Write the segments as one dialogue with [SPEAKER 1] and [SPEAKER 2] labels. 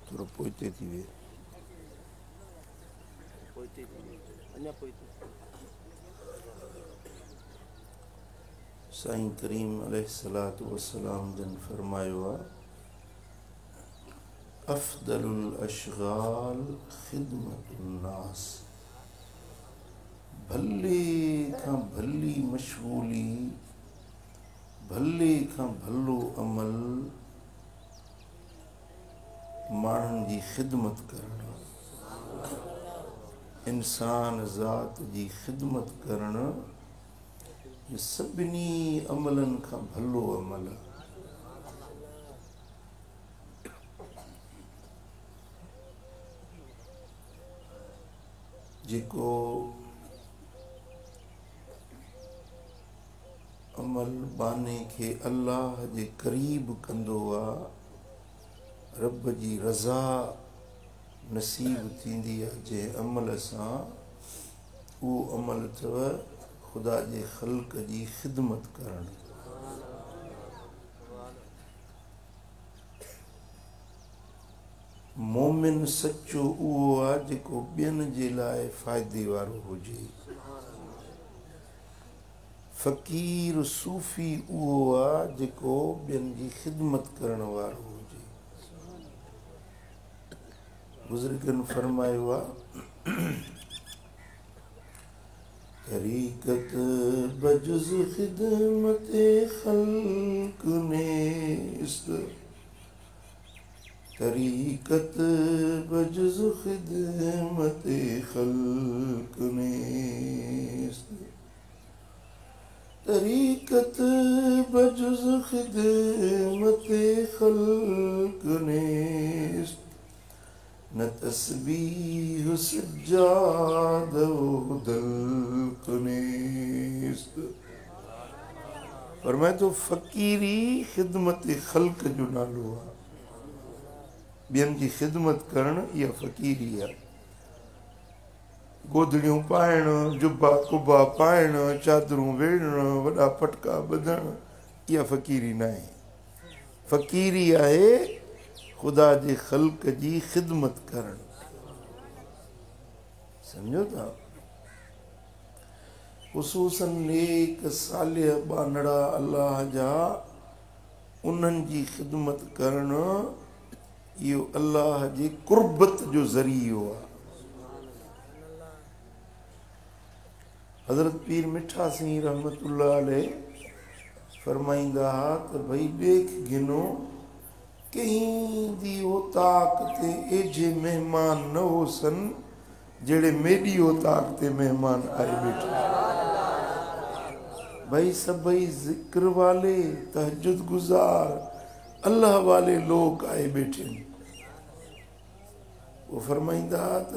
[SPEAKER 1] थोरो पोइते थी वियो। साईं करीम अलैहिस्सलातु वस्सलाम जन फरमायो आहे, अफ़दलुल अशगाल ख़िदमतुन नास। भले खां भली मशगूली, भले खां भलो अमल माण्हुनि जी ख़िदमत करणु, इंसान ज़ात जी ख़िदमत करणु सभिनी अमलनि खां भलो अमल आहे। जेको अमल बाने खे अल्लाह जे क़रीब कंदो आहे, रब जी रज़ा नसीब थींदी आहे जंहिं अमल सां, उहो अमल अथव ख़ुदा जे ख़ल्क़ जी ख़िदमत करणु। मोमिन सचो उहो आहे जेको ॿियनि जे लाइ फ़ाइदे वारो हुजे। फ़क़ीर सूफ़ी उहो आहे जेको ॿियनि जी ख़िदमत करण वारो हुजे। बुज़ुर्गनि फरमायो आहे, तरीक़त बजुज़ ख़िदमत ख़ल्क़ नेस्त, तरीक़त बजुज़ ख़िदमत ख़ल्क़ नेस्त, तरीक़त बजुज़ ख़िदमत ख़ल्क़ नेस्त, न तस्बीह सज्जाद व दल्क़ नेस्त। फरमाए तो फ़क़ीरी ख़िदमत ख़ल्क़ जो नालो आहे। ॿियनि जी ख़िदमत करणु इहा फ़क़ीरी आहे। गोदड़ियूं पाइणु, जुबा कुबा पाइणु, चादरूं वेड़णु, वॾा पटका ॿधणु, इहा फ़क़ीरी न आहे। फ़क़ीरी आहे ख़ुदा जे ख़ल्क़ जी ख़िदमत करणु। सम्झो था? ख़ुसूसन नेक सालिह बानड़ा अल्लाह जा, उन्हनि जी ख़िदमत करणु इहो अल्लाह जी कुर्बत जो ज़रियो आहे। हज़रत पीर मिठा सिंह रहमतुल्लाह अलैह फरमाईंदा हुआ त भई ॾेख गिनो कहीं दी ओ ताक ते एजे मेहमान न होसन जेड़े मेरी ओ ताक ते मेहमान आए बैठे। भाई सभई जिक्र वाले, तहज्जुद गुजार, अल्लाह वाले लोग आए बैठे। वो फरमाईंदा त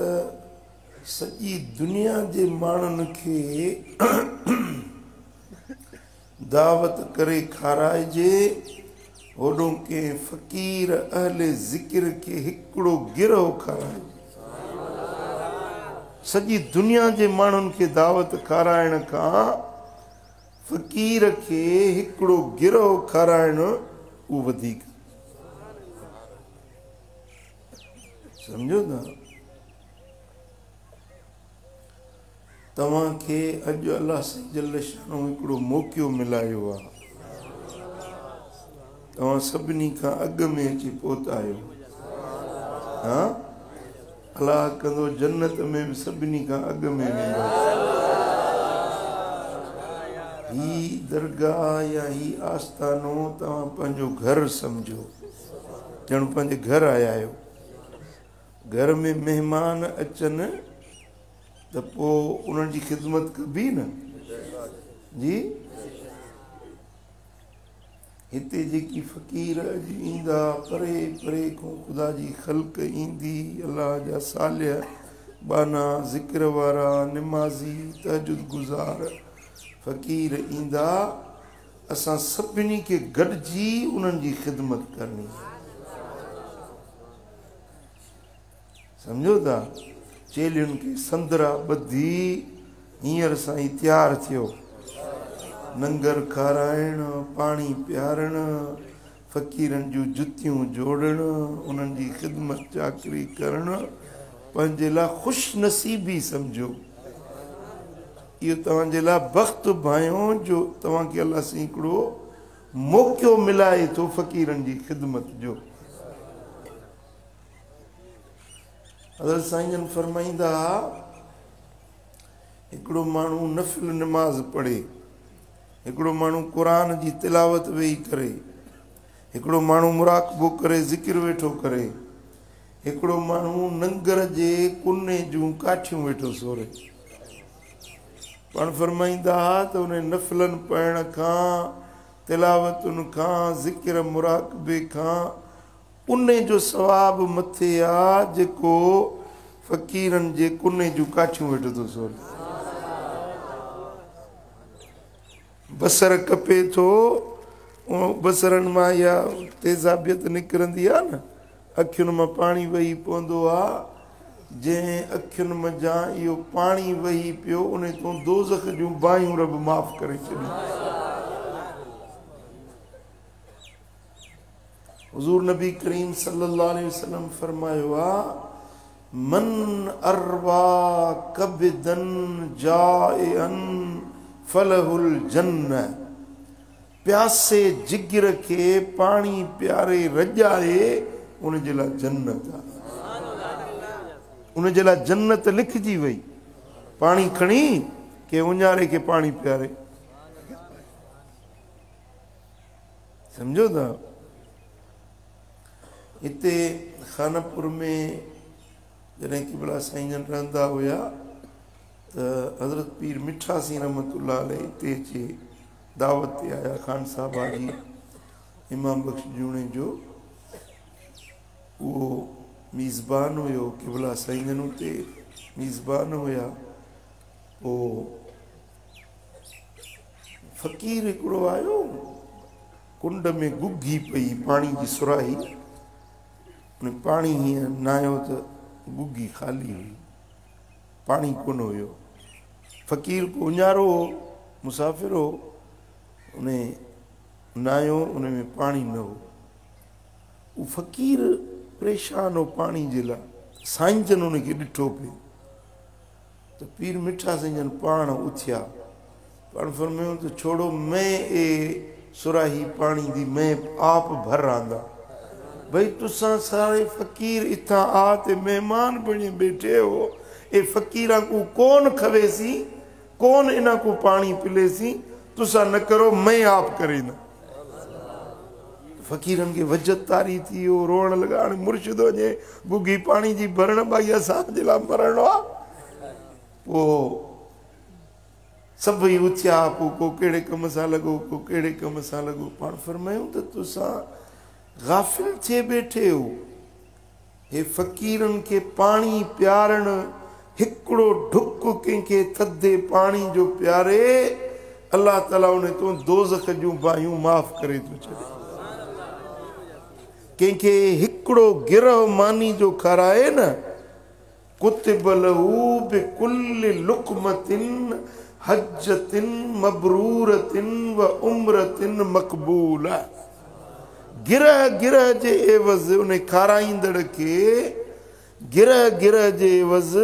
[SPEAKER 1] सॼी दुनिया जे माण्हुनि खे दावत करे खाराइजे, होॾो के फ़क़ीर अहले ज़िक्र खे हिकिड़ो गिरह खाराइजे। सॼी दुनिया जे माण्हुनि खे दावत खाराइण खां फ़क़ीर खे हिकिड़ो गिरह खाराइणु उहो वधीक। सम्झो था? तव्हांखे अॼु अल्लाह जल शानो हिकिड़ो मौक़ो मिलायो आहे। तव्हां सभिनी खां अॻु में अची पहुता आहियो। हा, अलाह कंदो जन्नत में बि सभिनी खां अॻु में वेंदा। ही दरगाह या ही आस्थानो तव्हां पंहिंजो घर सम्झो, ॼण पंहिंजे घर आया आहियो। घर में महिमान अचनि त पोइ उन्हनि जी ख़िदमत कबी न जी। हिते जेकी फ़क़ीर अॼु ईंदा, परे परे खां ख़ुदा जी ख़ल्क़ ईंदी, अल्लाह जा सालिह बाना, ज़िक्र वारा, निमाज़ी, तहज्जुद गुज़ार फ़क़ीर ईंदा, असां सभिनी खे गॾिजी उन्हनि जी ख़िदमत करणी। सम्झो था? चेलियुनि खे संदरा ॿधी हींअर साईं तयारु थियो, लंगर खाराइण, पाणी पियारण, फ़क़ीरनि जूं जुतियूं जोड़ण, उन्हनि जी ख़िदमत चाकरी करण पंहिंजे लाइ ख़ुशि नसीबी सम्झो। इहो तव्हांजे लाइ बख़्त भायो जो तव्हांखे अलाह सां हिकिड़ो मौक़ो मिलाए थो फ़क़ीरनि जी ख़िदमत जो। हज़रत साईं जन फरमाईंदा, हिकिड़ो माण्हू नफ़िल नमाज़ पढ़े, हिकिड़ो माण्हू क़ुरान जी तिलावत वेही करे, हिकिड़ो माण्हू मुराक़बो करे ज़िक्र वेठो करे, हिकिड़ो माण्हू नंगर जे कुने जूं काठियूं वेठो सोरे। पाण फरमाईंदा त उन नफ़िलनि पढ़ण खां, तिलावतुनि खां, ज़िक्र मुराक़बे खां उन जो सवाब मथे आ जेको फ़क़ीरनि जे कुने जूं काठियूं वेठो थो सोरे। बसर कपे थो, बसरनि मां इहा तेज़ाबियत निकिरंदी आहे न, अखियुनि मां पाणी वही पवंदो आहे। जंहिं अखियुनि मंझां इहो पाणी वही पियो उन तूं दोज़ख जूं बाहियूं रब माफ़ करे छॾियूं। हुज़ूर नबी करीम सल्लल्लाहु अलैहि वसल्लम फरमायो आहे, मन अरवा कबिदन जाइअन फलहुल जन्नह। प्यासे जिगर खे पाणी प्यारे रॼाए उन जे लाइ जन्नत आहे। उन जे लाइ जन्नत लिखजी वई। पाणी खणी के उञारे के पाणी प्यारे। सम्झो था? हिते खानपुर में जॾहिं की भला साईं जन रहंदा हुया त हज़रत पीर मिठा सिंह रहमतुल्लाह अलैह हिते अची दावत ते आया। खान साहब हाजी इमाम बख्श जूणे जो उहो मीज़बान हुयो, किबला साईं जन उते मीज़बान हुया। पोइ फ़क़ीर हिकिड़ो आयो, कुंड में गुगी पई पाणी जी सुराही, उन पाणी हीअं नायो त गुगी ख़ाली हुई, पाणी कोन हुयो। फ़क़ीर को उञारो मुसाफ़िर हो, उन नायो, उन में पाणी न हो। उहो फ़क़ीर परेशान हो पाणी जे लाइ। साईं जन उनखे ॾिठो पियो त पीर मिठा साईं जन पाण उथिया। पाण फरमायूं त छोड़ो मैं ए सुराही पाणी दी मैं आप भर आंदा। भई तुसां सारे फ़क़ीर इथां आ ते महिमान बणी बैठे हो, ए फ़क़ीरां को कौन खवेसी, कौन इन्हां को पाणी पिलेसी, तुसां न करो मैं आप करे न। फ़क़ीरनि खे वजत तारी थी वियो, रोअण लॻा। हाणे मुर्शिद वञे गुगी पाणी जी भरण, भाई असांजे लाइ मरणो आहे। पोइ सभई उथिया, पोइ को कहिड़े कम सां लॻो, को कहिड़े कम सां लॻो। पाण फरमायूं त तुसां गाफ़िल थिए वेठे हो। हे फ़क़ीरनि खे पाणी पियारणु, हिकिड़ो ढुक कंहिंखे थधे पाणी जो पियारे, अलाह ताला उन तूं दोज़ख जूं बाहियूं माफ़ करे थो छॾे। कंहिंखे हिकिड़ो गिरह मानी जो खाराए न, कुतिब लहू बिकुल्लि लुक़मतिन हज्जतिन मबरूरतिन व उम्रतिन मक़बूला। गिरह गिरह जे एवज़ उन खाराईंदड़ खे गिरह गिरह जे एवज़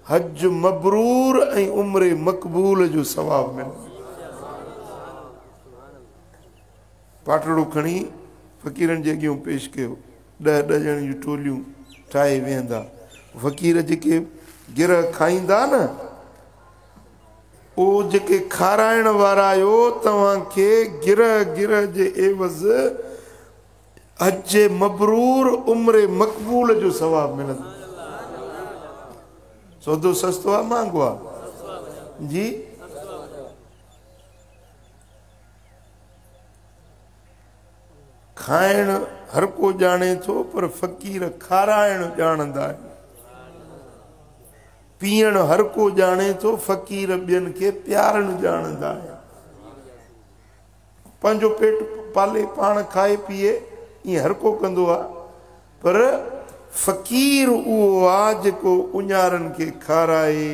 [SPEAKER 1] हज मबरूर ऐं उम्र मक़बूल जो सवाब मिलंदो। पाटड़ो खणी फ़क़ीरनि जे अॻियां पेश कयो। 10 ॼणनि जूं टोलियूं ठाहे वेहंदा। फ़क़ीर जेके गिरह खाईंदा न, उहो जेके खाराइण वारा आहियो, तव्हांखे गिरह गिरह जे एवज़ हज मबरूर उम्र मक़बूल जो सवाब मिलंदो। सौदो सस्तो आहे महांगो आहे जी? खाइण हर को ॼाणे थो, पर फ़क़ीर खाराइण ॼाणंदा आहिनि। पीअण हर को ॼाणे थो, फ़क़ीर ॿियनि खे प्यारणु ॼाणंदा आहिनि। पंहिंजो पेट पाले पाण खाए पीए ईअं हर को कंदो आहे, पर फ़क़ीर उहो आहे जेको उञारनि खे खाराए,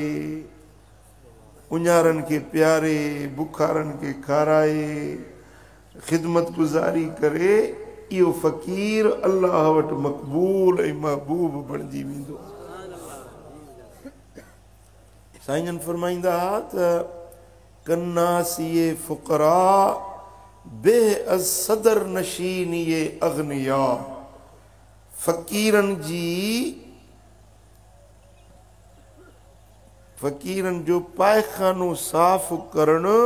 [SPEAKER 1] उञारनि खे प्यारे, बुखारनि खे खाराए, ख़िदमत गुज़ारी करे इहो फ़क़ीर अल्लाह वटि मक़बूल ऐं महबूब बणिजी वेंदो। साईं फरमाईंदा त कन्नासिये फ़ुक़रा बे सदर नशीनिये अग़निया। फ़क़ीरनि जो पायखानो साफ़ करणु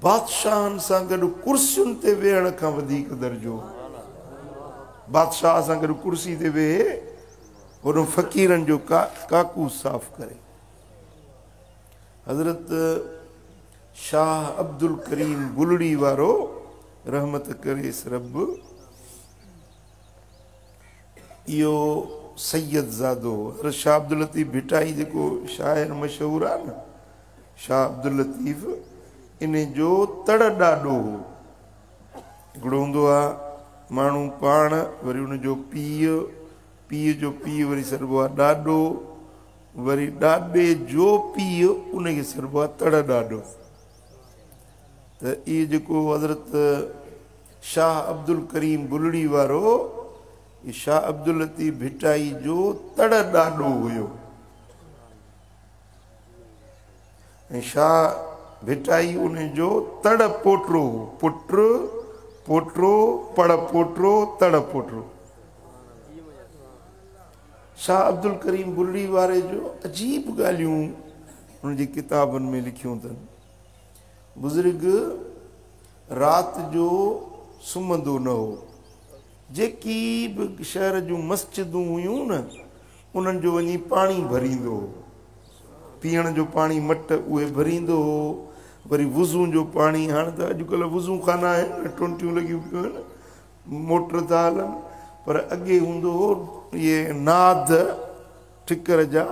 [SPEAKER 1] बादशाहनि सां गॾु कुर्सियुनि ते वेहण खां वधीक दर्जो। बादशाह सां गॾु कुर्सी ते वेहे हुन फ़क़ीरनि जो काकू साफ़ करे। हज़रत शाह अब्दुल करीम बुलड़ी वारो रहमत करेस रब, इहो सैयद ज़ादो हज़रत शाह अब्दुल लतीफ़ भिटाई जेको शाइर मशहूर आहे न, शाह अब्दुल लतीफ़, इन जो तड़ ॾाढो हो। हिकिड़ो हूंदो आहे माण्हू पाण, वरी उनजो पीउ, पीउ जो पीउ वरी सॾिबो आहे ॾाढो, वरी ॾाॾे जो पीउ उनखे सॾिबो आहे तड़ ॾाढो। त इहो जेको हज़रत शाह अब्दुल करीम बुलड़ी वारो, इहो शाह अब्दुल लतीफ़ भिटाई जो तड़ ॾाढो हुयो। ऐं शाह भिटाई उन जो तड़ पोटो हो। पुट पोटो, पड़ पोटो, तड़ पोटो। शाह अब्दुल करीम बुलड़ी वारे जो अजीब ॻाल्हियूं उनजी किताबनि में लिखियूं अथनि। बुज़ुर्ग राति जो सुम्हंदो न हो। जेकी बि शहर जूं मस्जिदूं हुयूं न, उन्हनि जो वञी पाणी भरींदो हो। पीअण जो पाणी मट उहे भरींदो हो। वरी वुज़ू जो पाणी, हाणे त अॼुकल्ह वुज़ू खाना आहिनि, टोंटियूं लॻियूं पियूं आहिनि, मोटर था हलनि, पर अॻे हूंदो हो इहे नाद ठिकर जा,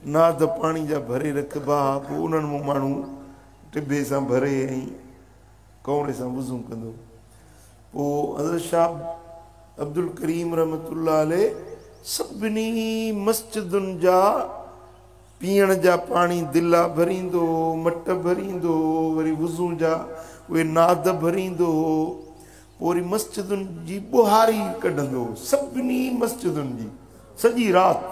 [SPEAKER 1] नाद पाणी जा भरे रखबा, पोइ उन्हनि मां माण्हू टिबे सां भरे ऐं कौड़े सां वुज़ू कंदो। पोइ हज़रत शाह अब्दुल करीम रहमतुल्लाह अलैह सभिनी मस्जिदुनि जा पीअण जा पाणी दिला भरींदो, मट भरींदो, वरी वुज़ू जा उहे नाद भरींदो, पोइ वरी मस्जिदुनि जी बुहारी कढंदो, सभिनी मस्जिदुनि जी सॼी राति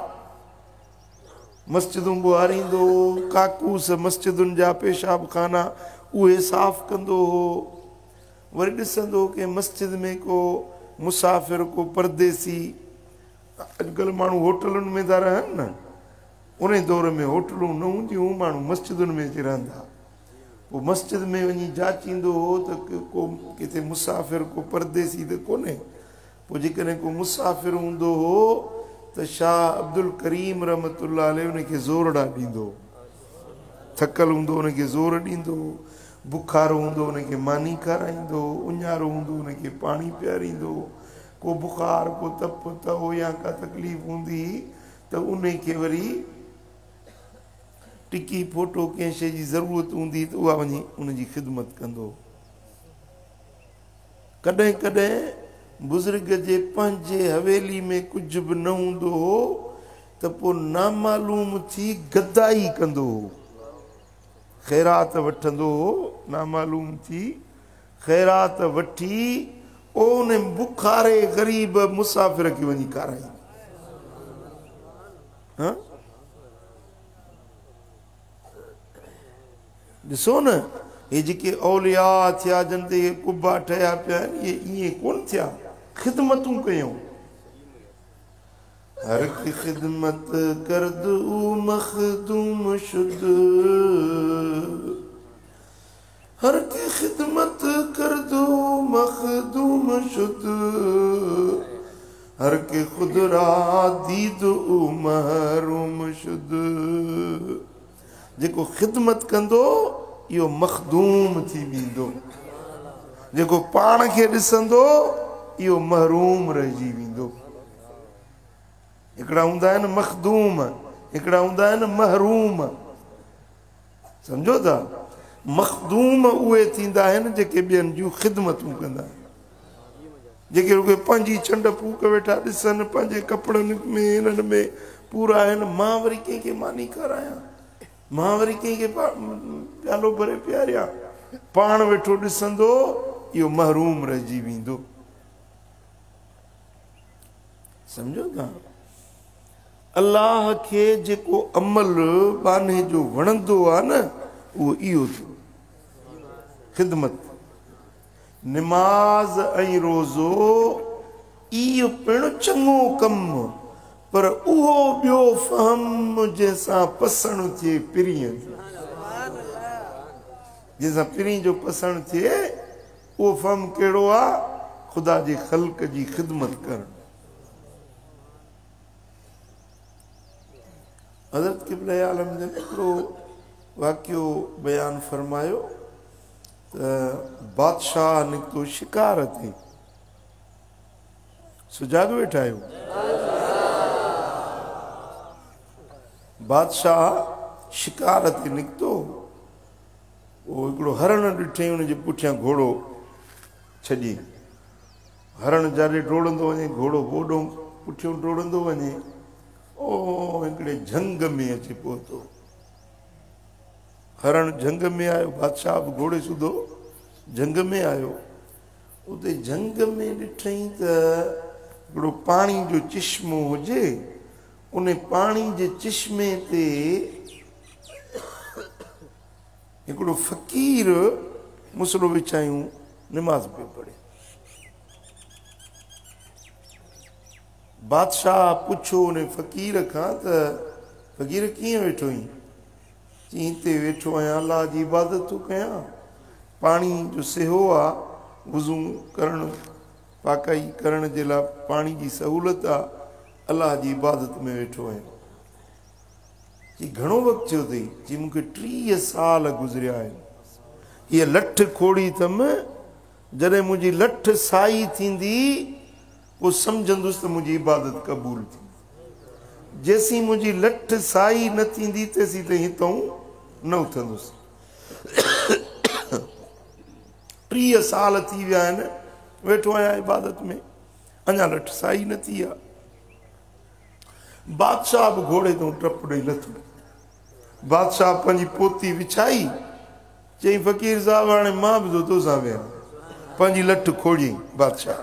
[SPEAKER 1] मस्जिदूं बुहारींदो। काकूस मस्जिदुनि जा पेशाब खाना उहे साफ़ कंदो हो। वरी ॾिसंदो कि मस्जिद में को मुसाफ़िर, को परदेसी, अॼुकल्ह माण्हू होटलुनि में था रहनि न, उन दौर में होटलूं न हूंदियूं, माण्हू मस्जिदुनि में अची रहंदा। पोइ मस्जिद में वञी जाचींदो हो त को किथे मुसाफ़िर, को परदेसी त कोन्हे। पोइ जेकॾहिं को मुसाफ़िर हूंदो हो त शाह अब्दुल करीम रहमतुल्लाह अलैह उनखे ज़ोरड़ा ॾींदो। थकल हूंदो उनखे ज़ोर ॾींदो, बुखारो हूंदो उनखे मानी खाराईंदो, उञारो हूंदो उनखे पाणी पीआरींदो। को बुखार, को तप तओ या का तकलीफ़ हूंदी त उनखे वरी टिकी फोटो कंहिं शइ जी ज़रूरत हूंदी त उहा वञी उनजी ख़िदमत कंदो। कॾहिं कॾहिं बुज़ुर्ग जे पंहिंजे हवेली में कुझु बि न हूंदो हो त पोइ नामालूम थी गदाई कंदो हो, ख़ैरात वठंदो हो, नामालूम थी ख़ैरात वठी उन बुखारे ग़रीब मुसाफ़िर खे वञी खाराई। ॾिसो न, हे जेके औलिया थिया, जन ते कुबा ठहिया पिया आहिनि, इहे ईअं कोन थिया, ख़िदमतूं कयूं। हर की ख़िदमत कर दो मखदूम शुद, हर की ख़िदमत कर दो मखदूम शुद, हर के खुदरा दीद महरूम शुद। जेको ख़िदमत कंदो इहो मखदूम थी वेंदो, जेको पाण खे ॾिसंदो इहो महरूम रहिजी वेंदो। हिकिड़ा हूंदा आहिनि मखदूम, हिकिड़ा हूंदा आहिनि महरूम। सम्झो था, मखदूम उहे थींदा आहिनि जेके ॿियनि जूं ख़िदमतूं कंदा आहिनि, जेके रुॻो पंहिंजी चंड फूक वेठा ॾिसनि, पंहिंजे कपिड़नि में हिननि में पूरा आहिनि। मां वरी कंहिंखे मानी खारायां, मां वरी कंहिंखे प्यालो भरे पियारियां, पाण वेठो ॾिसंदो इहो महरूम रहिजी वेंदो। सम्झो था अल्लाह खे जेको अमल बाने जो वणंदो आहे न उहो इहो थियो ख़िदमत निमाज़ ऐं रोज़ो इहो पिणु चङो कमु पर उहो ॿियो फ़हम जंहिंसां पसण थिए पिरीअ जंहिंसां पिरी जो पसण थिए उहो फ़हम कहिड़ो आहे ख़ुदा जे ख़ल्क़ जी ख़िदमत करणु हज़रत क़िबला आलम जन हिकिड़ो वाक़ियो बयानु फ़रमायो त बादशाह निकितो शिकार ते सुजाॻ वेठा आहियो बादशाह शिकार ते निकितो उहो हिकिड़ो हरण ॾिठईं हुनजे पुठियां घोड़ो छॾी हरण जाॾे डोड़ंदो वञे घोड़ो होॾो पुठियों डोड़ंदो वञे ओ हिकिड़े झंग में अची पहुतो हरण झंग में आयो बादशाह बि घोड़े सुधो झंग में आयो उते झंग में ॾिठईं त हिकिड़ो पाणी जो चिश्मो हुजे उन पाणी जे चिश्मे ते हिकिड़ो फ़क़ीर मुसलो विछायूं निमाज़ पियो पढ़े बादशाह पुछो उन फ़क़ीर खां त फ़क़ीर कीअं वेठो आहीं चई हिते वेठो आहियां अलाह जी इबादत थो कयां पाणी जो सिहो आहे वुज़ू करणु पाकाई करण जे लाइ पाणी जी सहूलियत आहे अलाह जी इबादत में वेठो आहियां चई घणो वक़्तु थियो अथई चई मूंखे 30 साल गुज़रिया आहिनि हीअ लठ खोड़ी अथमि जॾहिं मुंहिंजी लठ साई थींदी पोइ सम्झंदुसि त मुंहिंजी इबादत क़बूल थी जेसीं मुंहिंजी लठ साई न थींदी तेसीं ताईं हितां न उथंदुसि 30 साल थी विया आहिनि वेठो आहियां इबादत में अञा लठ साई न थी आहे बादशाह बि घोड़े तां टप ॾेई लथो बादशाह पंहिंजी पोती विछाई चई फ़क़ीर साहिबु हाणे मां बि थो तोसां वियां पंहिंजी लठ खोड़ी बादशाह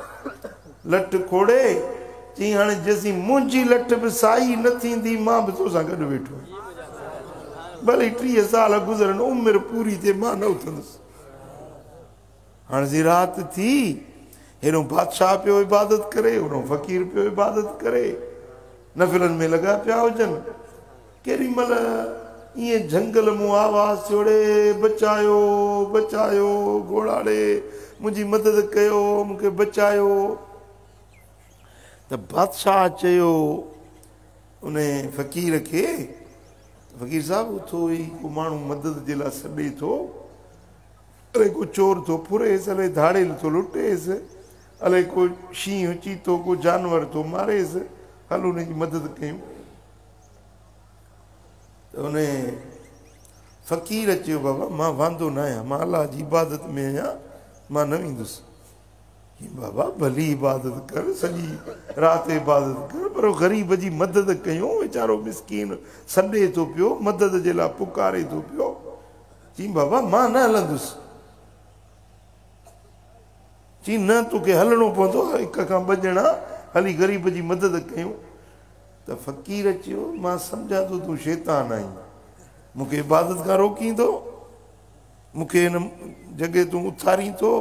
[SPEAKER 1] लठ खोड़े चई हाणे जेसीं मुंहिंजी लठ बि साई न थींदी मां बि तोसां गॾु वेठो भले 30 साल गुज़रनि उमिरि पूरी थिए मां न उथंदुसि हाणे जी राति थी हेॾो बादशाह पियो इबादत करे होॾो फ़क़ीर पियो इबादत करे नफ़िलनि में लॻा पिया हुजनि केॾी महिल ईअं झंगल मूं आवाज़ छोड़े बचायो बचायो घोड़ाड़े मुंहिंजी मदद कयो मूंखे बचायो त बादशाह चयो उन फ़क़ीर खे फ़क़ीर साहिबु उथो ई को माण्हू मदद जे लाइ सॾे थो अलाए को चोर थो फुरेसि अलाए धाड़ेल थो लुटेसि अलाए को शींहुं चीतो को जानवर थो मारेसि हल उनजी मदद कयूं त उन फ़क़ीर चयो बाबा मां वांदो न आहियां मां अलाह जी इबादत में आहियां मां न वेंदुसि बाबा भली इबादत कर सॼी राति इबादत कर पर ग़रीब जी मदद कयूं वीचारो मिसकीन सॾे थो पियो मदद जे लाइ पुकारे थो पियो चई बाबा मां न हलंदुसि चई न तोखे हलणो पवंदो हिक खां 2 ॼणा हली ग़रीब जी मदद कयूं त फ़क़ीर चयो मां सम्झां थो तूं शैतान आहीं मूंखे इबादत खां रोकींदो मूंखे हिन जॻह तूं उथारी थो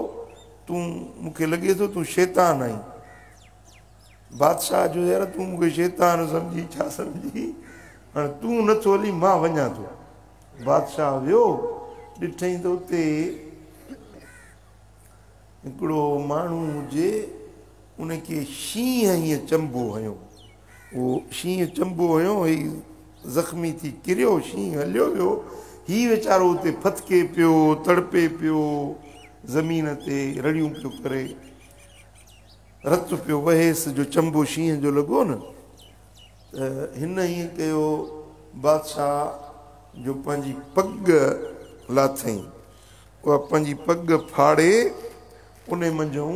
[SPEAKER 1] तूं मूंखे लॻे थो तूं शैतान आहीं बादशाह जो यार तूं मूंखे शैतान सम्झी छा सम्झी हाणे तूं नथो हली मां वञा थो बादशाह वियो ॾिठईं त उते हिकिड़ो माण्हू हुजे उनखे शींहं हीअं चंबो हुयो उहो शींहं चंबो हुयो हीउ ज़ख़्मी थी किरियो शींहं हलियो वियो हीउ वीचारो उते फतके पियो तड़पे पियो ज़मीन ते रड़ियूं पियो करे रत पियो वहेसि जो चंबो शींहं जो लॻो न त हिन ईअं कयो बादशाह जो पंहिंजी पग लाथईं उहा पंहिंजी पग फाड़े उन मंझूं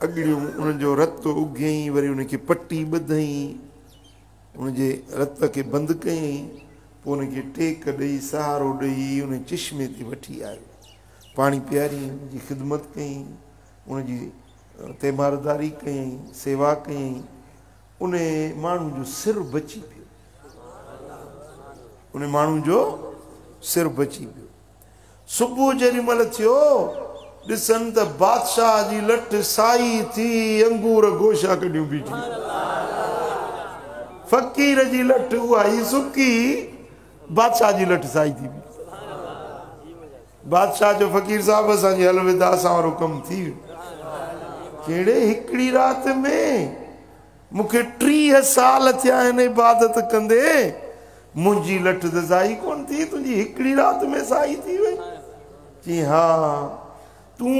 [SPEAKER 1] अॻिड़ियूं उनजो रत उघियईं वरी उनखे पटी ॿधईं उनजे रत खे बंदि कयईं पोइ उनखे टेक ॾेई सहारो ॾेई उन चिश्मे ते वठी आयो पाणी पीआरी उनजी ख़िदमत कयईं उनजी तीमारदारी कयई, सेवा कयई, उन माण्हू जो सिर बची पियो, उन माण्हू जो सिर बची पियो। सुबुह जेॾी महिल थियो ॾिसनि त बादशाह जी लठ साई थी, अंगूर गोशा कढियूं बीठी। फ़कीर जी लठ उहा ई सुकी, बादशाह जी लठ साई थी बीठी। बादशाह जो फ़कीर साहब असांजी हल विदा, असां वारो कमु थी वियो। कहिड़े हिकिड़ी राति में मूंखे 30 साल थिया आहिनि इबादत कंदे, मुंहिंजी लठ त साई कोन थी, तुंहिंजी हिकिड़ी राति में साई थी वई। जी हा, तूं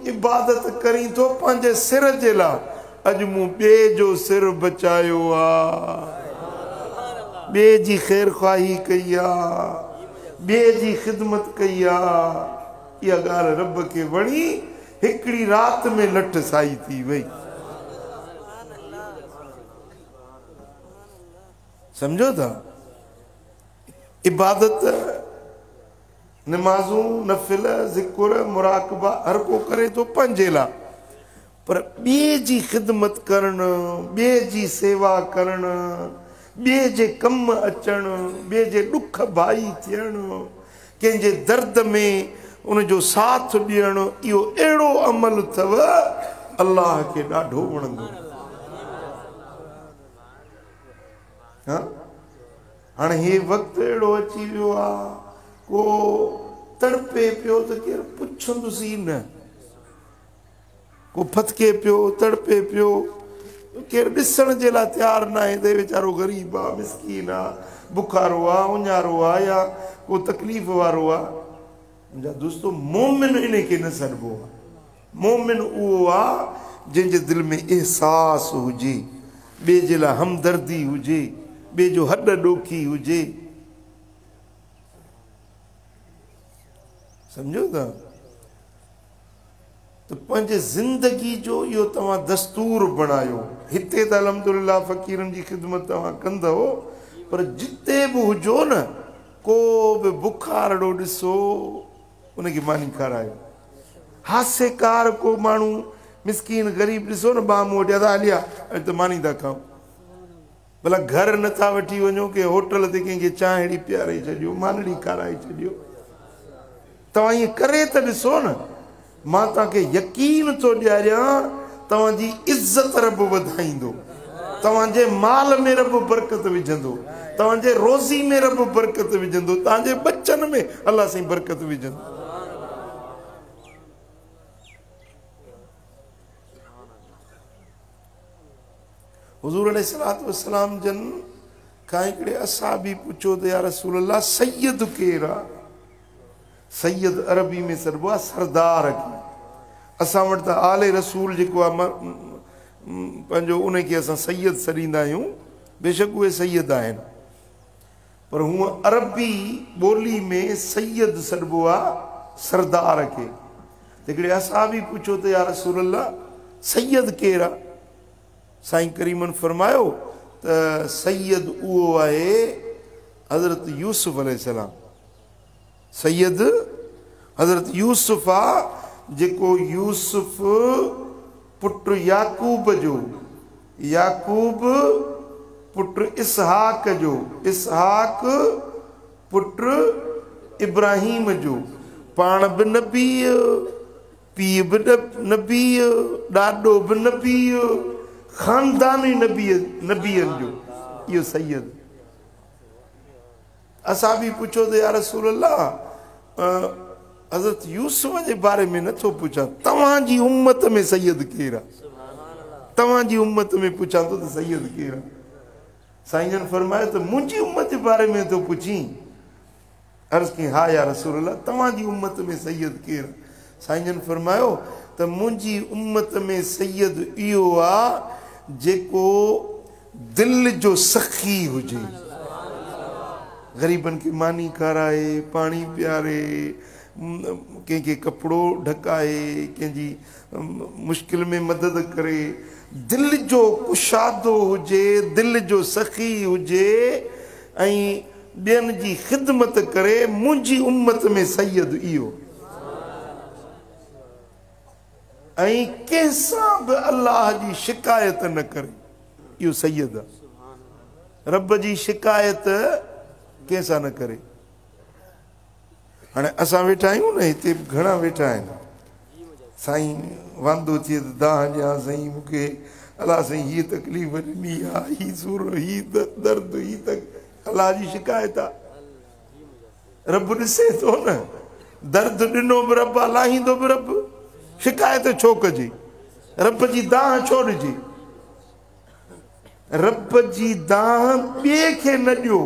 [SPEAKER 1] इबादत करीं थो पंहिंजे सिर जे लाइ, अॼु मूं ॿिए जो सिर बचायो आहे, ॿिए जी ख़ैर ख़्वाही कई आहे, ॿिए जी ख़िदमत कई आहे। इहा ॻाल्हि रब खे वणी, हिकिड़ी राति में लठ साई थी वई। समझो था, इबादत, नमाज़ूं, नफ़िल, ज़िक्र, मुराक़बा हर को करे तो पंहिंजे लाइ, पर ॿिए जी ख़िदमत करणु, ॿिए जी सेवा करणु, ॿिए जे कमु अचणु, ॿिए जे ॾुख भाई थियणु, कंहिंजे दर्द में उनजो साथ ॾियणु, इहो अहिड़ो अमल अथव अल्लाह खे ॾाढो वणंदो। हाणे हे वक़्तु अहिड़ो अची वियो आहे, को तड़पे पियो त केरु पुछंदुसि ई न, को फतके पियो, तड़पे पियो, केरु ॾिसण जे लाइ तयारु न आहे त वीचारो ग़रीब आहे, मिसकीन आहे, बुखारो आहे, उञारो आहे, या को तकलीफ़ वारो आहे। मुंहिंजा दोस्तो, मोमिन इन खे न सॾिबो आहे। मोमिन उहो आहे जंहिंजे दिलि में एहसास हुजे, ॿिए जे लाइ हमदर्दी हुजे, ॿिए जो हॾ ॾोखी हुजे। सम्झो था? त पंहिंजे ज़िंदगी जो इहो तव्हां दस्तूर बणायो। हिते त अल्हम्दुलिल्लाह फ़क़ीरनि जी ख़िदमत तव्हां कंदव, पर जिते बि हुजो न, को बि बुखारड़ो ॾिसो उनखे मानी खारायो। हास्यकार को माण्हू मिसकीन ग़रीब ॾिसो न, ॿाम वटि हलिया अॼु त मानी था खाऊं। भला घर नथा वठी वञो कि होटल ते कंहिंखे चांहि अहिड़ी पीआरे छॾियो, मानड़ी खाराए छॾियो। तव्हां ईअं करे त ॾिसो न, मां तव्हांखे यकीन थो ॾियारियां, तव्हांजी इज़त रब वधाईंदो, तव्हांजे माल में रब बरकत विझंदो, तव्हांजे रोज़ी में रब बरकत विझंदो, तव्हांजे बच्चन में अल्लाह साईं बरकत विझंदो। हुज़ूर अलैहिस्सलातु वस्सलाम जन खां हिकिड़े असहाबी पुछो त या रसूल अल्लाह, सैयद केरु आहे? सैयद अरबी में सॾिबो आहे सरदार खे। असां वटि त आले रसूल जेको आहे पंहिंजो, उनखे असां सैयद सॾींदा आहियूं, बेशक उहे सैयद आहिनि, पर हूअं अरबी ॿोली में सैयद सॾिबो आहे सरदार खे। हिकिड़े असहाबी पुछो त या रसूल अल्लाह, सैयद केरु आहे? साईं करीमन फरमायो त सैयद उहो आहे हज़रत यूसुफ अलैहिस्सलाम। सैयद हज़रत यूसुफ आहे, जेको यूसुफ पुट याकूब जो, याकूब पुट इसहाक जो, इसहाक पुट इब्राहिम जो, पाण बि नबी, पीउ बि नबी, ॾाॾो बि नबी, ख़ानदानी नबियनि जो, इहो सैयद। असां बि पुछो त या रसूल अल्लाह, हज़रत यूसुफ जे बारे में नथो पुछां, तव्हांजी उम्मत में सैयद केरु आहे? तव्हांजी उम्मत में पुछां थो त सैयद केरु आहे? साईं जन फरमायो त मुंहिंजी उम्मत जे बारे में थो पुछी? अर्ज़ कई, हा या रसूल अल्लाह, तव्हांजी उम्मत में सैयद केरु? साईं जन फरमायो त मुंहिंजी उम्मत में सैयद इहो आहे जेको दिलि जो सखी हुजे, ग़रीबनि खे मानी खाराए, पाणी पीआरे, कंहिंखे कपिड़ो ढकाए, कंहिंजी मुश्किल में मदद करे, दिलि जो कुशादो हुजे, दिलि जो सखी हुजे ऐं ॿियनि जी ख़िदमत करे। मुंहिंजी उम्मत में सैयद इहो। ऐं कंहिंसां बि अल्लाह जी शिकायत न करे। इहो सैयद आहे, रब जी शिकायत कंहिंसां न करे। हाणे असां वेठा आहियूं न, हिते घणा वेठा आहिनि, साईं वांदो थिए त दाह ॾियां साईं मूंखे, अलाह साईं हीअ तकलीफ़ ॾिनी आहे, हीअ सूर, हीअ दर्द, हीअ अलाह जी शिकायत आहे। रब ॾिसे थो न, दर्द ॾिनो बि रब, लाहींदो बि रब, शिकायत छो कजे? रब जी दाह छो ॾिजे? रब जी दाह ॿिए खे न ॾियो।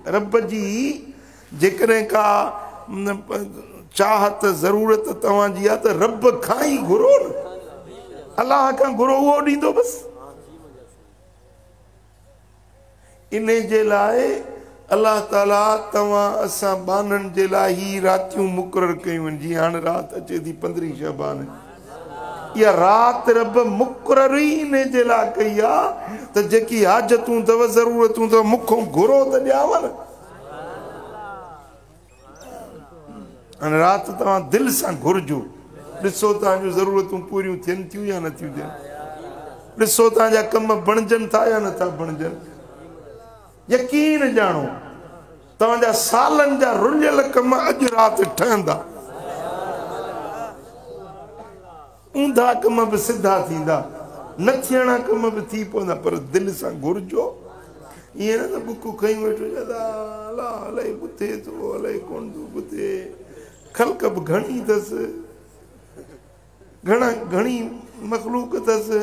[SPEAKER 1] रब जी जेकॾहिं का चाहत ज़रूरत तव्हांजी आहे त रब खां ई घुरो न, अलाह खां घुरो, उहो ॾींदो बसि। इन जे लाइ अलाह ताला तव्हां असां बाननि जे लाइ ही रातियूं मुक़ररु कयूं आहिनि। जीअं हाणे राति अचे थी 15 शबान, इहा राति रब मुक़ररु ई इन जे लाइ कई आहे त जेकी हाजतूं अथव, ज़रूरतूं अथव, मूंखां घुरो त ॾियांव न। हाणे राति तव्हां दिलि सां घुरिजो, ॾिसो तव्हांजूं ज़रूरतूं पूरियूं थियनि थियूं या नथियूं थियनि, ॾिसो तव्हांजा कम बणजनि था या नथा बणजनि। यकीन ॼाणो तव्हांजा सालनि जा रुलियल कम अॼु राति ठहंदा, ऊंधा कम बि सिधा थींदा, न थियणा कम बि थी पवंदा, पर दिलि सां घुरिजो। ईअं न त बुकूं खई वेठो, अलाह अलाए ॿुधे थो, अलाए कोन थो ॿुधे। ख़ल्क़ बि घणी अथसि, घणी मखलूक अथसि,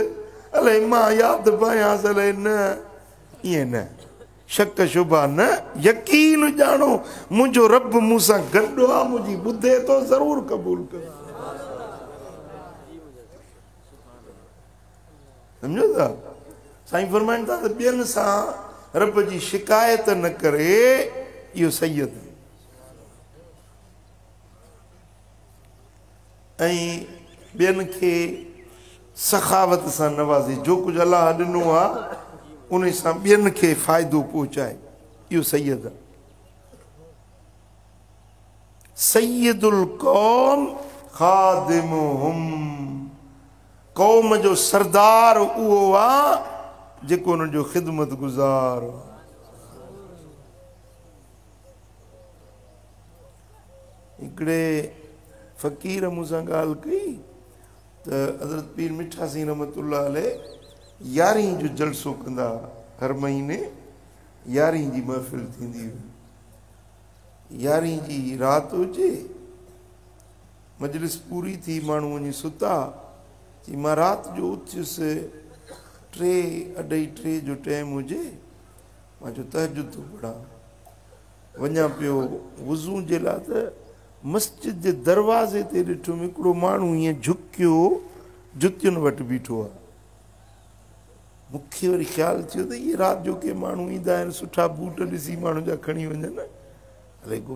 [SPEAKER 1] अलाए मां यादि पायांसि, अलाए न। ईअं न, शक शुबा न, यकीन ॼाणो मुंहिंजो रब मूंसां गॾु आहे, मुंहिंजी ॿुधे थो, ज़रूरु क़बूल कर। सम्झो था? साईं फरमाइनि था त ॿियनि सां रब जी शिकायत न करे, इहो सैयद। ऐं ॿियनि खे सखावत सां नवाज़े, जो कुझु अलाह ॾिनो आहे उन सां ॿियनि खे फ़ाइदो पहुचाए, इहो सैयद आहे। सैयदुल कौम खादिमुहुम, कौम जो सरदार उहो आहे जेको उन्हनि जो ख़िदमत गुज़ार। हिकिड़े फ़क़ीर मूंसां ॻाल्हि कई त हज़रत पीर मिठा सिंह रहमतुल्लाह अलैह 11 जो जलसो कंदा, हर महीने 11 जी महफ़िल थींदी हुई। 11 जी राति हुजे, मजलिस पूरी थी, माण्हू वञी सुता, चई मां राति जो उथियुसि, 3:30 जो टाइम हुजे, मां चयो तहजुद थो पढ़ां, वञा पियो वुज़ू जे लाइ त मस्जिद जे दरवाज़े ते ॾिठुमि हिकिड़ो माण्हू ईअं झुकियो जुतियुनि वटि बीठो आहे। मूंखे वरी ख़्यालु थियो त इहे राति जो के माण्हू ईंदा आहिनि, सुठा बूट ॾिसी माण्हू जा खणी वञनि, अलाए को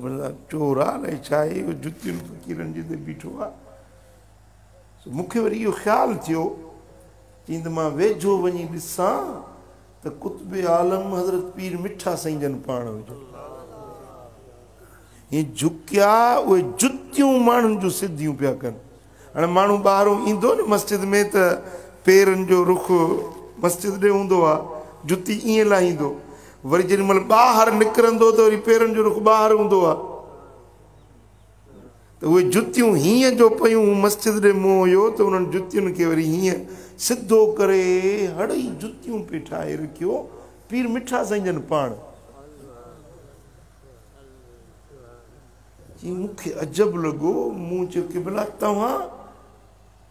[SPEAKER 1] चोर आहे, अलाए छा आहे, इहो जुतियुनि फ़क़ीरनि जे ते बीठो आहे। मूंखे वरी इहो ख़्यालु थियो, चई त मां वेझो वञी ॾिसां त कुतुब आलम हज़रत पीर मिठा साईं जन पाण हुजो। हीअं झुकिया, उहे जुतियूं माण्हुनि जूं सिधियूं पिया कनि। हाणे माण्हू ॿाहिरों ईंदो न मस्जिद में त पेरनि जो रुख मस्जिद ॾे हूंदो आहे, जुती ईअं लाहींदो, वरी जेॾी महिल ॿाहिरि निकिरंदो त वरी पेरनि जो रुख ॿाहिरि हूंदो आहे, त उहे जुतियूं हीअं जो पयूं मस्जिद ॾे मुंहुं हुयो त उन्हनि जुतियुनि खे वरी हीअं सिधो करे हड़ई जुतियूं पे ठाहे रखियो, पीर मिठा साईं जन पाण। मूंखे अजब लॻो, मूं चयो क़िबला तव्हां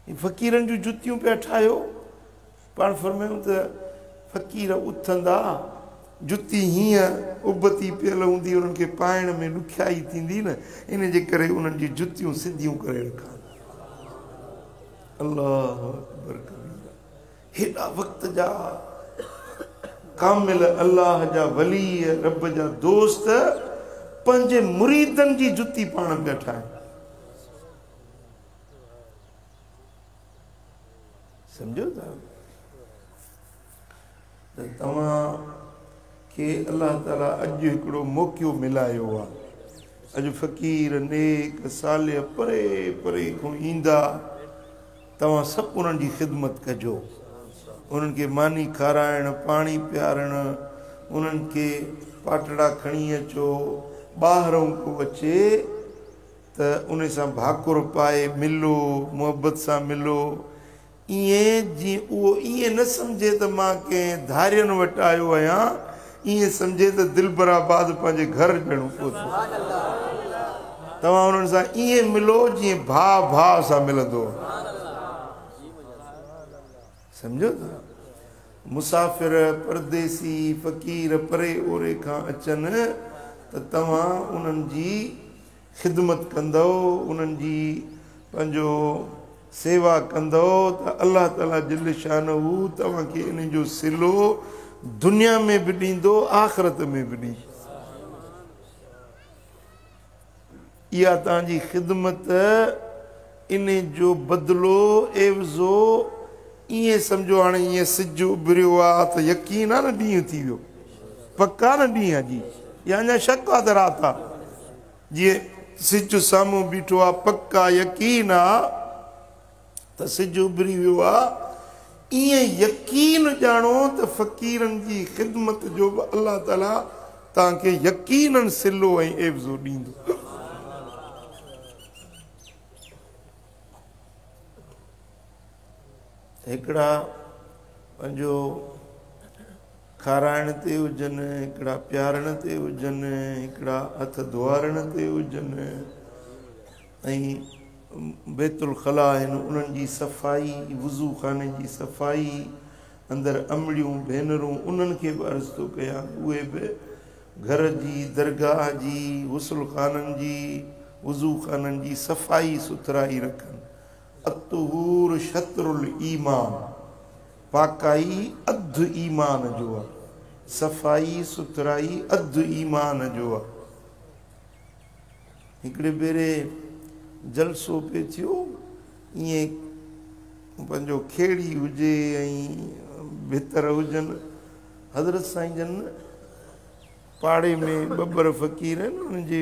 [SPEAKER 1] फ़क़ीरनि जूं जुतियूं पिया ठाहियो? पाण फरमायूं त फ़क़ीर उथंदा, जुती हीअं उबती पियल हूंदी, उन्हनि खे पाइण में ॾुखियाई थींदी न, इन जे करे उन्हनि जी जुतियूं सिधियूं करे रखनि। अल्लाह अकबर कबीरा। हेॾा वक़्त जा कामिल अल्लाह जा वली, रब जा दोस्त पंहिंजे मुरीदनि जी जुती पाण पिया ठाहिनि। सम्झो था त तव्हां खे अल्लाह ताला अॼु हिकिड़ो मौक़ो मिलायो आहे। अॼु फ़क़ीर नेक साले परे परे खां ईंदा, तव्हां सभु उन्हनि जी ख़िदमत कजो, उन्हनि खे मानी खाराइण, पाणी पियारण, उन्हनि खे पाटड़ा खणी अचो, ॿाहिरों को अचे त उन सां भाकुर पाए मिलो, मुहबत सां मिलो। ईअं जीअं उहो ईअं न सम्झे त मां कंहिं धारियनि वटि आयो आहियां, ईअं सम्झे त दिलबराबाद पंहिंजे घर ॼणो पहुतो। तव्हां उन्हनि सां ईअं मिलो जीअं भाउ भाउ सां मिलंदो, सम्झो था। मुसाफ़िर, परदेसी, फ़क़ीर परे ओरे खां अचनि त तव्हां उन्हनि जी ख़िदमत कंदव, उन्हनि जी पंहिंजो सेवा कंदव त अल्लाह ताला जल शानहू तव्हांखे इन जो सिलो दुनिया में बि ॾींदो, आख़िरत में बि ॾींदो। इहा तव्हांजी ख़िदमत, इन जो बदिलो एवज़ो ईअं सम्झो हाणे ईअं सिजु उभरियो आहे त यकीन आहे न ॾींहुं थी वियो, पक्का न ॾींहुं आहे जी, या अञा शक आहे त राति आहे। जीअं सिजु साम्हूं बीठो आहे, पक्का यकीन आहे त सिजु उभरी वियो आहे, ईअं यकीन ॼाणो त फ़क़ीरनि जी ख़िदमत जो बि अल्लाह ताला तव्हांखे यकीननि सिलो ऐं एवज़ो ॾींदो। हिकिड़ा पंहिंजो खाराइण ते हुजनि, हिकिड़ा प्यारण ते हुजनि, हिकिड़ा हथ धुआरण ते हुजनि, ऐं बैतुल ख़ला आहिनि उन्हनि जी सफ़ाई, वुज़ू खाने जी सफ़ाई, अंदरि अमड़ियूं भेनरूं उन्हनि खे बि अर्ज़ु थो कयां उहे बि घर जी, दरगाह जी, गुस्ल खाननि जी, वुज़ू खाननि जी सफ़ाई सुथराई रखनि। अतहूर शत्रुल ईमान, पाकाई अधु ईमान जो आहे, सफ़ाई सुथराई अधु ईमान जो आहे। हिकिड़े भेरे जलसो पे थियो, ईअं पंहिंजो खेड़ी हुजे ऐं भितर हुजनि, हज़रत साईं जन पाड़े में ॿ फ़क़ीर आहिनि, उन्हनि जे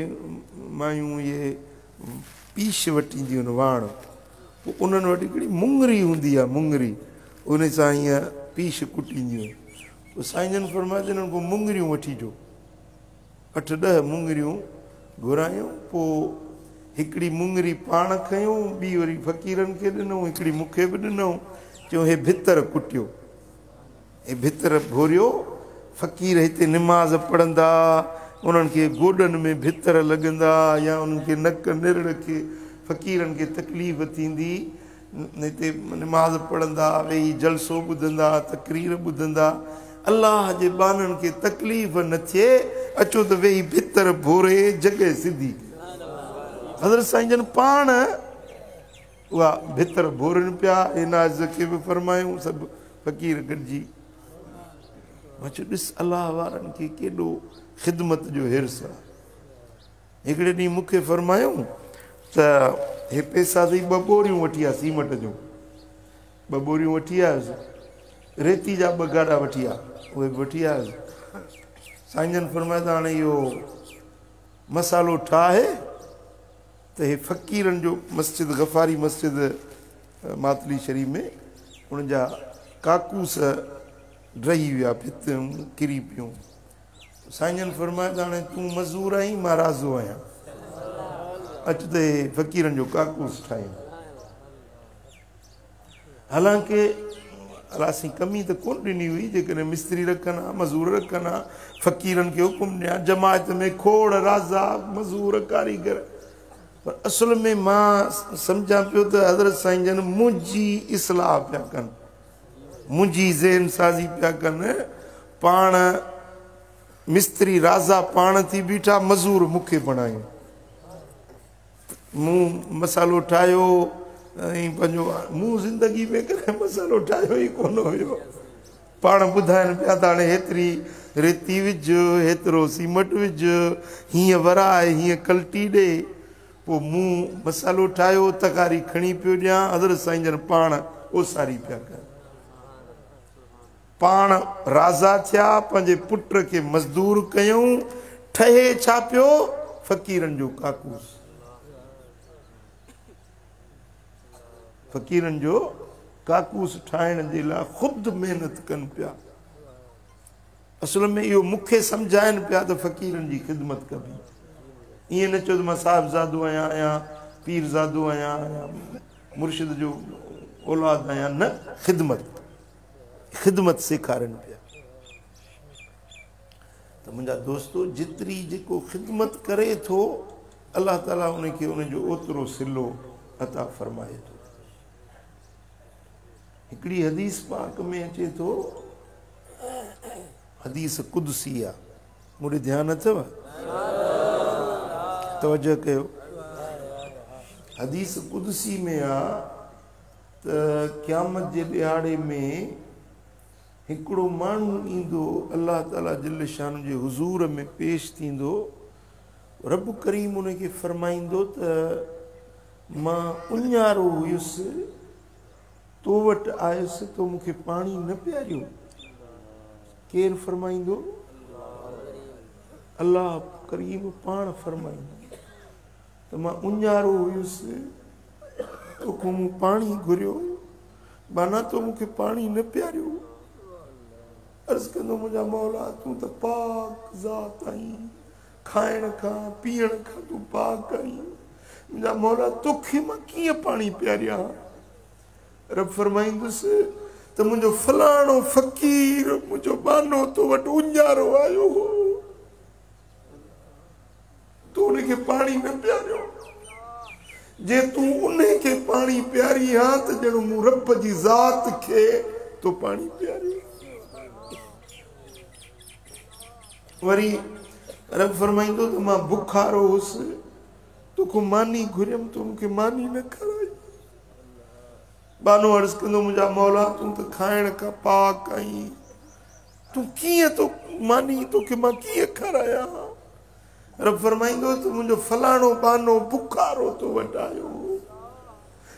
[SPEAKER 1] मायूं इहे पीश वठींदियूं आहिनि वाण, पोइ उन्हनि वटि हिकिड़ी मुंगरी हूंदी आहे, मुंगरी उन सां हीअं पीश कुटींदियूं आहिनि। पोइ साईं जन फरमाए त हिननि खां मुंगरियूं वठी अचो, 8-10 मुंगरियूं घुरायूं, पोइ हिकिड़ी मुंगरी पाण खयूं, ॿी वरी फ़क़ीरनि खे ॾिनऊं, हिकिड़ी मूंखे बि ॾिनऊं, चयूं हे भितर कुटियो, हे भितर भोरियो, फ़क़ीर हिते निमाज़ पढ़ंदा, उन्हनि खे गोॾनि में भितर लॻंदा या उन्हनि खे नक निरड़ खे फ़क़ीरनि खे तकलीफ़ थींदी, हिते निमाज़ पढ़ंदा, वेही जलसो ॿुधंदा, तक़रीर ॿुधंदा, अलाह जे बाननि खे तकलीफ़ न थिए, अचो त वेही भितर भोरे जॻह सिधी। हज़रत साईं जन पाण उहा भितर भोरनि पिया, इनाज़ खे बि फरमायूं, सभु फ़क़ीर गॾिजी। मां चयो ॾिस अलाह वारनि खे केॾो ख़िदमत जो हिर्स आहे। हिकिड़े ॾींहुं मूंखे फरमायूं त हे पैसा अथई 2 बोरियूं वठी आहे सीमेंट जूं, 2 बोरियूं वठी आयुसि, रेती जा 2 गाॾा वठी आहे, उहे बि वठी आयुसि। साईं जन फरमाए त हाणे इहो मसालो ठाहे त हे फ़क़ीरनि जो मस्जिद, गफ़ारी मस्जिद मातली शरीफ़ में, उनजा काकूस रही विया, भितियूं किरी पियूं। साईं जन फरमाए त हाणे तूं मज़ूर आहीं, मां राज़ो आहियां, अच त हे फ़क़ीरनि जो काकूस ठाहियूं। हालांकि अलासीं कमी त कोन ॾिनी हुई, जेकॾहिं मिस्त्री रखनि हा, मज़ूर रखनि हा, फ़क़ीरनि खे हुकुम ॾियां, जमायत में खोड़ राज़ा मज़ूर कारीगर, पर असुल में मां सम्झां पियो त हज़रत साईं जन मुंहिंजी इस्लाह पिया कनि, मुंहिंजी ज़हन साज़ी पिया कनि। पाण मिस्त्री राज़ा पाण थी बीठा, मज़ूर मूंखे बणायूं, मूं मसालो ठाहियो ऐं पंहिंजो मूं ज़िंदगी में कॾहिं मसालो ठाहियो ई कोन हुयो। पाण ॿुधाइनि पिया त हाणे हेतिरी रेती विझ, हेतिरो सीमेंट विझ, हीअं वराए, हीअं कल्टी ॾे, पोइ मूं मसालो ठाहियो, तकारी खणी पियो ॾियां, हज़रत साईं जन पाण ओसारी पिया कनि, पाण राज़ा थिया, पंहिंजे पुट खे मज़दूर कयूं, ठहे छा पियो, फ़क़ीरनि जो काकूस। फ़क़ीरनि जो काकूस ठाहिण जे लाइ ख़ुदि महिनत कनि पिया। असल में इहो मूंखे सम्झाइनि पिया त फ़क़ीरनि जी ख़िदमत कबी। ईअं न चओ त मां साहिबज़ादो आहियां या पीरज़ादो आहियां या मुर्शिद जो औलाद आहियां, न, ख़िदमत सेखारनि पिया। त मुंहिंजा दोस्तो, जेतिरी जेको ख़िदमत करे थो अलाह ताला उनखे उनजो ओतिरो सिलो अता फ़रमाए थो। हिकिड़ी हदीस पाक में अचे थो, हदीस कुदसी आहे, मूंखे ध्यानु अथव? तवजह कयो। हदीस कुदसी में आहे त क़यामत जे ॾियारे में हिकिड़ो माण्हू ईंदो, अलाह ताला जल शान जे हुज़ूर में पेश थींदो। रब करीम उनखे फ़रमाईंदो त मां उञारो हुयुसि, तो वटि आयुसि, तो मूंखे पाणी न पियारियो। केरु फ़रमाईंदो? अलाह करीम पाण फ़रमाईंदो त मां उञारो हुयुसि, तोखां मूं पाणी घुरियो, माना तो मूंखे पाणी न पियारियो। अर्ज़ कंदो, मुंहिंजा मौला तूं त पाक ज़ात आहीं, खाइण खां पीअण खां तूं पाक आहीं, मुंहिंजा मौला तोखे मां कीअं पाणी पियारियां? रब फरमाईंदुसि त मुंहिंजो फलाणो फ़क़ीर मुंहिंजो बानो तो वटि उञारो आयो हो, तूं उनखे पाणी न पियारियो। जे तूं उनखे पाणी पियारी हा त ॼणो मूं रब जी ज़ात खे तो पाणी पियारियो। वरी रब फरमाईंदो त मां बुखारो हुउसि, तोखां मानी घुरियमि, तो मूंखे मानी न खाराई। बानो अर्ज़ कंदो, मुंहिंजा मौला तूं त खाइण खां पाक आहीं, तूं कीअं तो मानी तोखे मां कीअं खारायां? रब फरमाईंदो त मुंहिंजो फलाणो बानो बुखारो तो वटि आयो,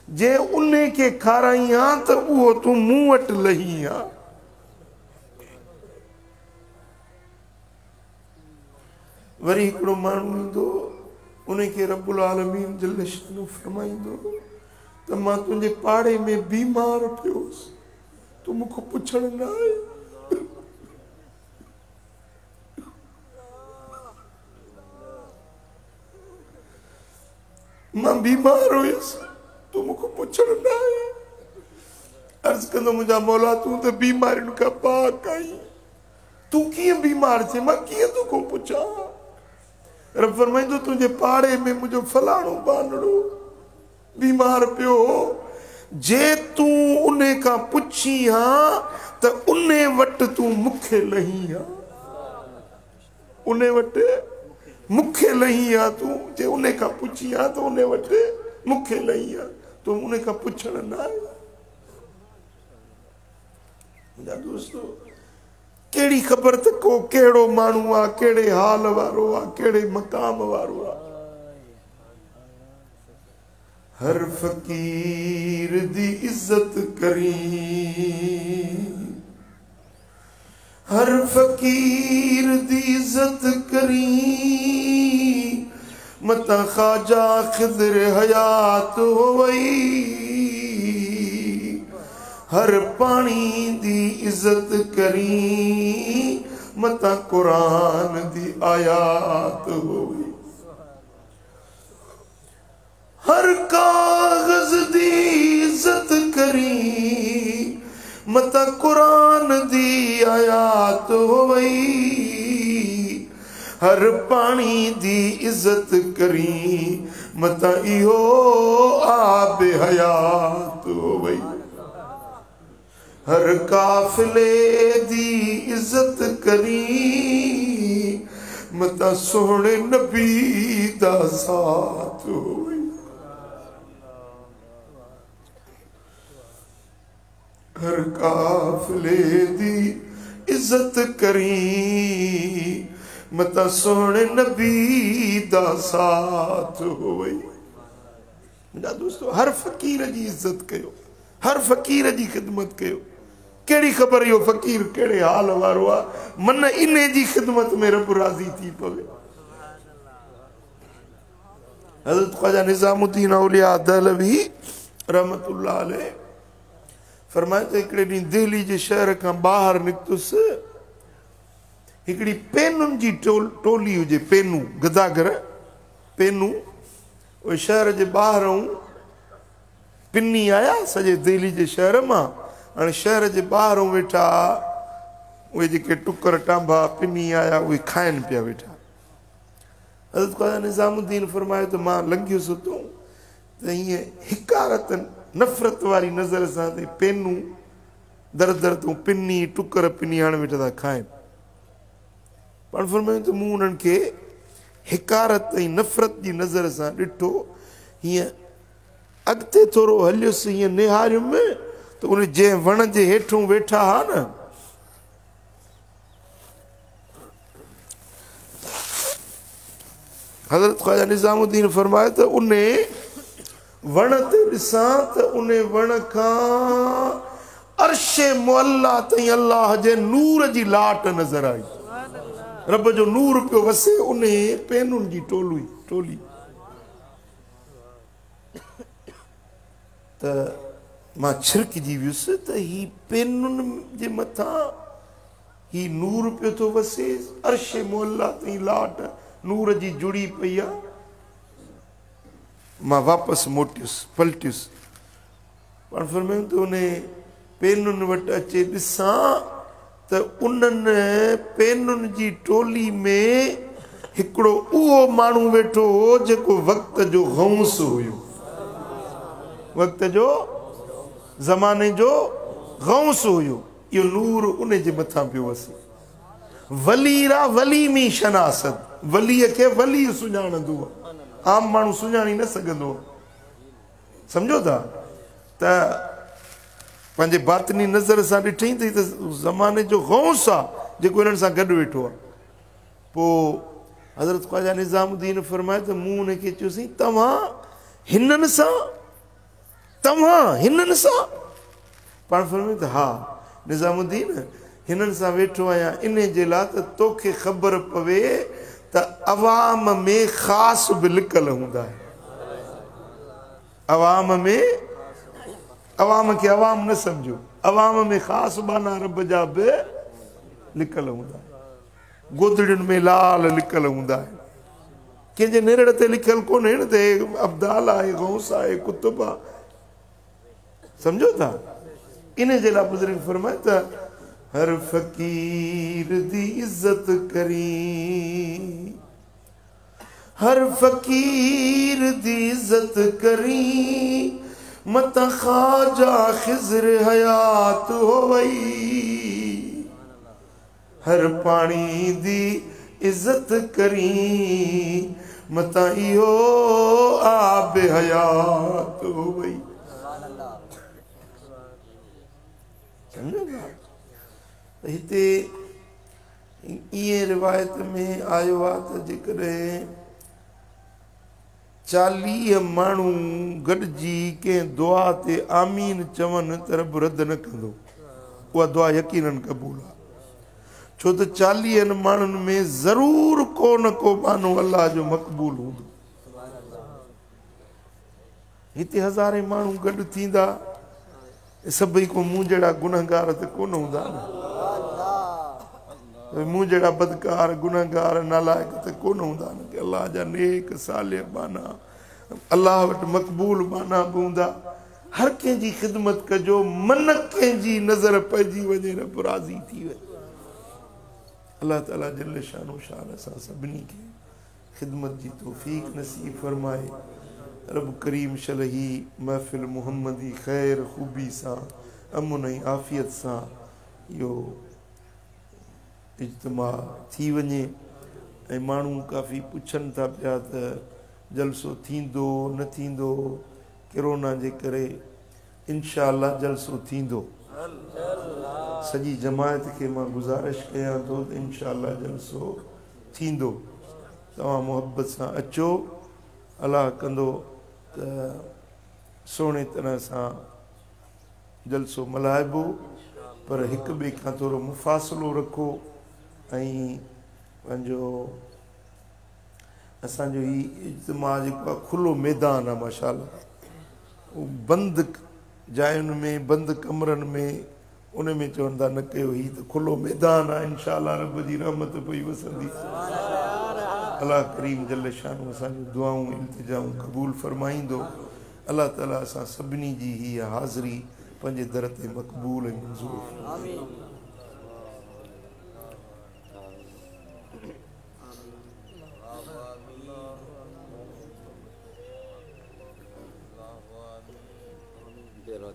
[SPEAKER 1] जे उन खे खाराई हा त उहो तूं मूं वटि लही हा। वरी हिकिड़ो माण्हू ईंदो, उनखे रब्बुल आलमीन जल शानो फरमाईंदो त मां तुंहिंजे पाड़े में बीमार पियोसि, तूं मूंखां पुछण न आए। मां बीमार हुयुसि, तूं मूंखां पुछण न आए। अर्ज़ कंदो, मुंहिंजा मौला तूं त बीमारियुनि खां पाक आहीं, तूं कीअं बीमार थिए, मां कीअं तोखां पुछां? रब फरमाईंदो, तुंहिंजे पाड़े में मुंहिंजो फलाणो बानड़ो बीमार पियो, जे तूं उन खां पुछी हा त उन वटि तूं मूंखे लही हा, उन वटि मूंखे लही हा। तूं जे उन खां पुछी हा त उन वटि मूंखे लही हा, तूं उन खां पुछण न आहे। मुंहिंजा दोस्तो, कहिड़ी ख़बर त को कहिड़ो माण्हू आहे, कहिड़े हाल वारो आहे, कहिड़े मक़ाम वारो आहे। हर फ़क़ीर दी इज़्ज़त करी, हर फ़क़ीर दी इज़्ज़त करी, मता ख़ाजा ख़िज़र हयात हो वई। हर पानी दी इज़्ज़त करी, मता कुरान दी आयात हो वई। हर कागज़ दी इज़्ज़त करी, मता कुरान दी आयात हो वई। हर पानी दी इज़्ज़त करी, मता इहो आब हयात हो वई। हर काफ़िले दी इज़्ज़त करी, मता सोहणे नबी दा साथ हो वई। हर काफ़िले दी इज़्ज़त करी, मता सोहणे नबी दा साथ हो वई। मुंहिंजा दोस्तो, हर फ़क़ीर जी इज़्ज़त कयो, हर फ़क़ीर जी ख़िदमत कयो। कहिड़ी ख़बर इहो फ़क़ीर कहिड़े हाल वारो आहे, मन इन जी ख़िदमत में रब राज़ी थी पवे। हज़रत ख्वाजा निज़ामुद्दीन औलिया दहलवी रहमतुल्लाह अलैह फरमाए त हिकिड़े ॾींहुं दिल्ली जे शहर खां ॿाहिरि निकितुसि, हिकिड़ी पेनुनि जी टोली हुजे, पेनू गदागर पेनू, उहे शहर जे ॿाहिरां पिनी आया सॼे दिल्ली जे शहर मां। हाणे शहर जे ॿाहिरां वेठा उहे जेके टुकर टांबा पिनी आया उहे खाइनि पिया वेठा। हज़रत ख्वाजा निज़ामुद्दीन फरमायो त मां लंघियुसि उतां त हीअं हिकारत नफ़रत वारी नज़र सां ते पेनू दर दर तूं पिनी टुकर पिनी हाणे वेठा था खाइनि। पाण फरमायूं त मूं उन्हनि खे हिकारत ऐं नफ़रत जी नज़र सां ॾिठो, हीअं अॻिते थोरो हलियुसि, हीअं निहारियुमि त उन जंहिं वण जे हेठूं वेठा हुआ न, हज़रत ख्वाजा निज़ामुद्दीन फरमाए त उन वण ते ॾिसां त उन वण खां अर्शे मुअल्ला ताईं अल्लाह जे नूर जी लाट नज़र आई। रब जो नूर पियो वसे उन पेनुनि जी टोली। त मां छिरकिजी वियुसि त ही पेनुनि जे मथां ही नूर पियो थो वसे, अर्शे मुअल्ला ताईं लाट नूर जी जुड़ी पई आहे। मां वापसि मोटियुसि, पलटियुसि। पाण फरमायूं त उन पेनुनि वटि अचे ॾिसां त उन्हनि पेनुनि जी टोली में हिकिड़ो उहो माण्हू वेठो हो जेको वक़्त जो गौस हुयो, वक़्त जो ज़माने जो गौस हुयो। इहो नूर उन जे मथां पियो वसे। वलीरा वली में शनासत, वलीअ खे वली सुञाणंदो आहे, आम माण्हू सुञाणी न सघंदो। सम्झो था त पंहिंजे बातनी नज़र सां ॾिठई त ज़माने जो गौस आहे जेको हिननि सां गॾु वेठो आहे। पोइ हज़रत ख्वाजा निज़ामुद्दीन फरमाए त मूं हुनखे चयोसीं तव्हां हिननि सां? पाण फरमाए त हा निज़ामुद्दीन हिननि सां वेठो आहियां इन जे लाइ त तोखे ख़बर पवे त अवाम में ख़ासि बि लिकल हूंदा आहिनि। अवाम खे अवाम न सम्झो, अवाम में ख़ासि बाना रब जा बि लिकल हूंदा आहिनि। गोदड़ियुनि में लाल लिकल हूंदा आहिनि। कंहिंजे नेरड़ ते लिखियल कोन्हे न त अब्दाल आहे, गौस आहे, कुतुब आहे। सम्झो था? इन जे लाइ बुज़ुर्ग फरमाए त हर फ़क़ीर दी इज़त करी, हर फ़क़ीर दी इज़त करी, मत ख़ाजा ख़िज़र हयात हो वई। हर पानी दी इज़त करी, मत इहो आब हयात हो वई। हिते ईअं रिवायत में आयो आहे त जेकॾहिं 40 माण्हू गॾिजी कंहिं दुआ ते आमीन चवनि त रब रद्द न कंदो, उहा दुआ यकीनन क़बूल आहे। छो त 40 माण्हुनि में ज़रूर को न को बानो अलाह जो मक़बूल हूंदो। हिते हज़ारे माण्हू गॾु थींदा, सभई को मूं जहिड़ा गुनहगार त कोन हूंदा न, मूं जहिड़ा बदकार गुनहगार नालाइक त कोन हूंदा न, कि अलाह जा नेक सालिह बाना अलाह वटि मक़बूल बाना बि हूंदा। हर कंहिंजी ख़िदमत कजो, मन कंहिंजी नज़र पइजी वञे रब राज़ी थी वञे। अलाह ताला जल शानो शान असां सभिनी खे ख़िदमत जी तौफ़ीक़ नसीब फरमाए। रब करीम शलही महफ़िल मुहम्मदी ख़ैर ख़ूबी सां अमुन ऐं आफ़ियत सां इहो इज्तिमा थी वञे। ऐं माण्हू काफ़ी पुछनि था पिया त जलसो थींदो न थींदो कोरोना जे करे। इंशा अल्लाह जलसो थींदो। सॼी जमायत खे मां गुज़ारिश कयां थो त इंशा अल्लाह जलसो थींदो। तव्हां मुहबत सां अचो, अलाह कंदो त सुहिणे तरह सां जलसो मल्हाइबो, पर हिक ॿिए खां थोरो मुफ़ासिलो रखो। ऐं पंहिंजो असांजो ही इज्तिमा जेको आहे खुलो मैदान आहे माशाअल्लाह, बंद जायुनि में, बंद कमरनि में, उन में चवंदा न कयो, ही त खुलो मैदान आहे, इंशाअल्लाह रब जी रहमत पई वसंदी। अल्लाह करीम जल शान असांजूं दुआऊं इल्तिजाऊं क़बूल फरमाईंदो। अल्लाह ताला असां सभिनी जी हीअ हाज़िरी पंहिंजे दर ते मक़बूल ऐं मंज़ूर फरमाए।
[SPEAKER 2] बेरो